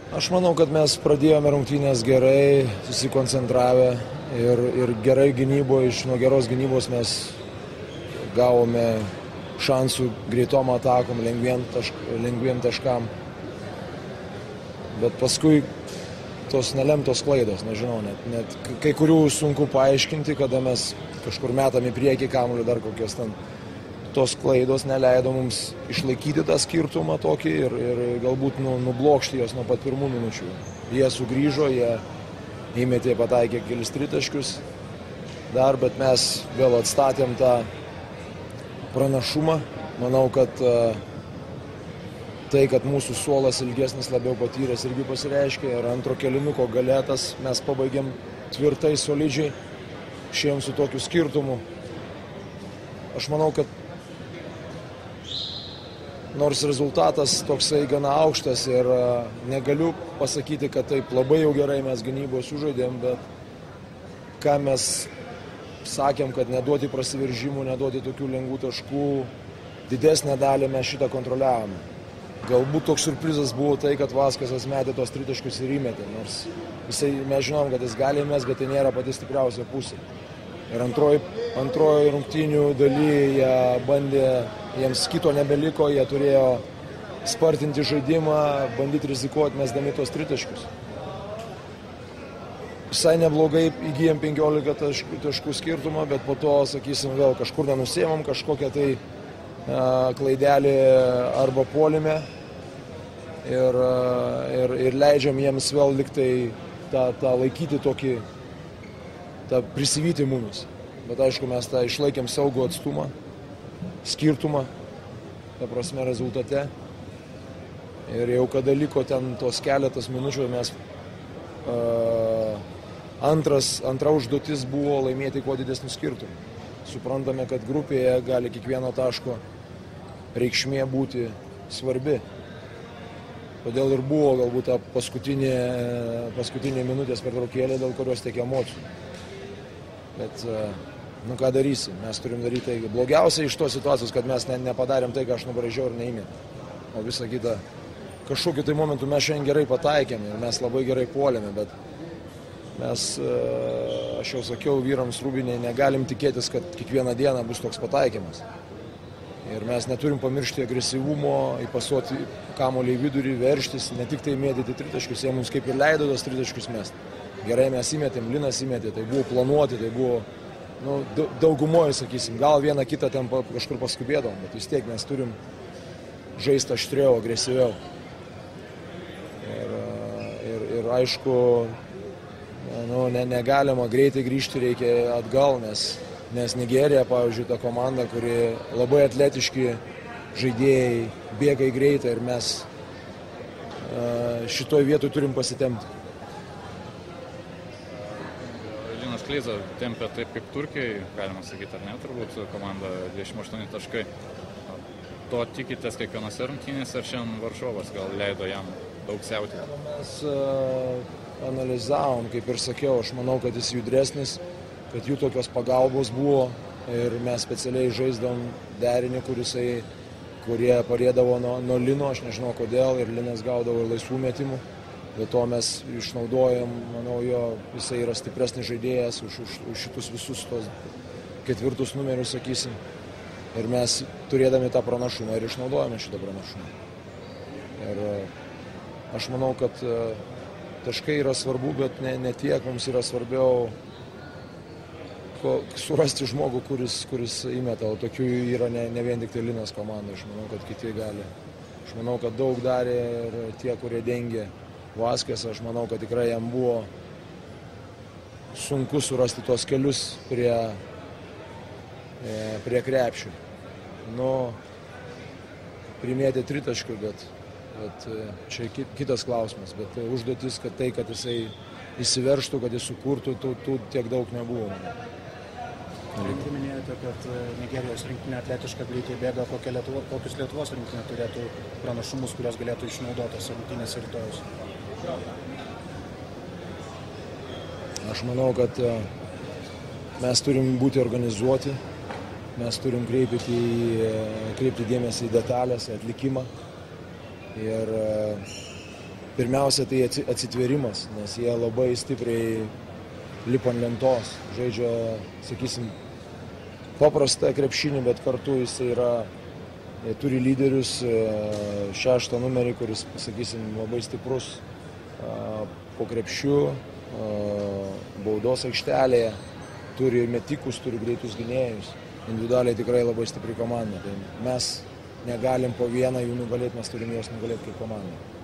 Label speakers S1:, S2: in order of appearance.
S1: Aš manau, kad mes pradėjome rungtynės gerai, susikoncentravę ir gerai gynyboje, nuo geros gynybos mes gavome šansų greitom atakom, lengviem taškam. Bet paskui tos nelemtos klaidos, nežinau, net kai kurių sunku paaiškinti, kada mes kažkur metam į priekį kamuolį, dar kokios ten tos klaidos neleido mums išlaikyti tą skirtumą tokį ir galbūt nublokšti jos nuo pat pirmų minučių. Jie sugrįžo, jie įmetė, pataikė kelis tritaškius dar, bet mes vėl atstatėm tą pranašumą. Manau, kad tai, kad mūsų suolas ilgesnis, labiau patyręs irgi pasireiškia ir antro kėlinuko galėtas mes pabaigėm tvirtai, solidžiai, išėjom su tokiu skirtumu. Aš manau, kad nors rezultatas toksai gana aukštas ir negaliu pasakyti, kad taip labai jau gerai mes gynybos sužaidėm, bet ką mes sakėm, kad neduoti prasiveržimų, neduoti tokių lengvų taškų, didesnę dalį mes šitą kontroliavome. Galbūt toks surprizas buvo tai, kad Vaskesas metė tos tritaškius ir įmetė, nors mes žinom, kad jis gali mest, bet tai nėra pati stipriausia pusė. Ir antroji rungtynių daly jie bandė, jiems kito nebeliko, jie turėjo spartinti žaidimą, bandyti rizikuoti mesdami tos tritaškius. Visai neblogai įgyjam 15 taškų skirtumą, bet po to, sakysim, vėl kažkur nenusėmam, kažkokią tai klaidelį arba puolime ir leidžiam jiems vėl liktai tą laikyti tokį, tą prisivyti mumis. Bet aišku, mes tą išlaikėm saugų atstumą, skirtumą, ta prasme, rezultate. Ir jau kada liko ten tos keletas minučių, mes antra užduotis buvo laimėti kuo didesnį skirtumą. Suprantame, kad grupėje gali kiekvieno taško reikšmė būti svarbi. Todėl ir buvo galbūt ta paskutinė minutės pertraukėlė, dėl kurios tiek emocijų. Bet, ką darysim, mes turim daryti tai. Blogiausia iš tos situacijos, kad mes nepadarėm tai, ką aš nubraižiau ir neįmėm. O visą kitą, kažkokiu tai momentu mes šiandien gerai pataikėm ir mes labai gerai puolėme, bet mes, aš jau sakiau vyrams Rūbinėje, negalim tikėtis, kad kiekvieną dieną bus toks pataikymas. Ir mes neturim pamiršti agresyvumo, įpasuoti kamuolį į vidurį, verštis, ne tik tai mėtyti tritaškius, jie mums kaip ir leido tos tritaškius mesti. Gerai mes įmetėm, Linas įmetė, tai buvo planuoti, tai buvo daugumoje, sakysim, gal vieną kitą ten kažkur paskubėdom, bet vis tiek mes turim žaisti aštriau, agresyviau. Ir aišku, negalima greitai grįžti, reikia atgal, nes Nigerija, pavyzdžiui, ta komanda, kuri labai atletiški žaidėjai, bėga į greitą ir mes šitoj vietoj turim pasitempti.
S2: Kleiza tempia taip kaip Turkijai, galima sakyti, ar ne, turbūt komanda 28 taškai. To tikitės kiekvienose rungtynėse, ar šiandien Varšovas gal leido jam daug siautyti?
S1: Mes analizavom, kaip ir sakiau, aš manau, kad jis judresnis, kad jų tokios pagalbos buvo ir mes specialiai žaisdavom derinį, kurie parėdavo nuo Lino, aš nežinau kodėl, ir Linas gaudavo ir laisvų metimų. Dėl to mes išnaudojam, manau, jisai yra stipresnis žaidėjas už šitus visus tos ketvirtus numerius, sakysim. Ir mes turėdami tą pranašumą ir išnaudojame šitą pranašumą. Ir aš manau, kad taškai yra svarbu, bet ne tiek, mums yra svarbiau surasti žmogų, kuris įmeta, o tokių yra ne vien tik tai Linas komanda. Aš manau, kad kiti gali. Aš manau, kad daug darė ir tie, kurie dengė Vaskes, aš manau, kad tikrai jam buvo sunku surasti tos kelius prie krepšių. Primėtė tritaškių, bet čia kitas klausimas. Bet užduotis, kad jisai įsiveržtų, kad jis sukurtų, tų tiek daug nebuvo.
S3: Jūs minėjote, kad Nigerijos rinktinė atletiška greitai bėga, kokius Lietuvos rinktinė turėtų pranašumus, kurios galėtų išnaudoti rungtynėse rytojus.
S1: Aš manau, kad mes turim būti organizuoti, mes turim kreipti dėmesį į detalės, atlikimą ir pirmiausia, tai atsitvėrimas, nes jie labai stipriai lipa ant lentos, žaidžia, sakysim, paprastą krepšinį, bet kartu jis turi lyderius, 6 numerį, kuris, sakysim, labai stiprus po krepšiu, baudos aikštelėje, turi metikus, turi greitus gynėjus. Individualiai tikrai labai stipri komanda. Tai mes negalim po vieną jų nugalėti, mes turim juos nugalėti kaip komanda.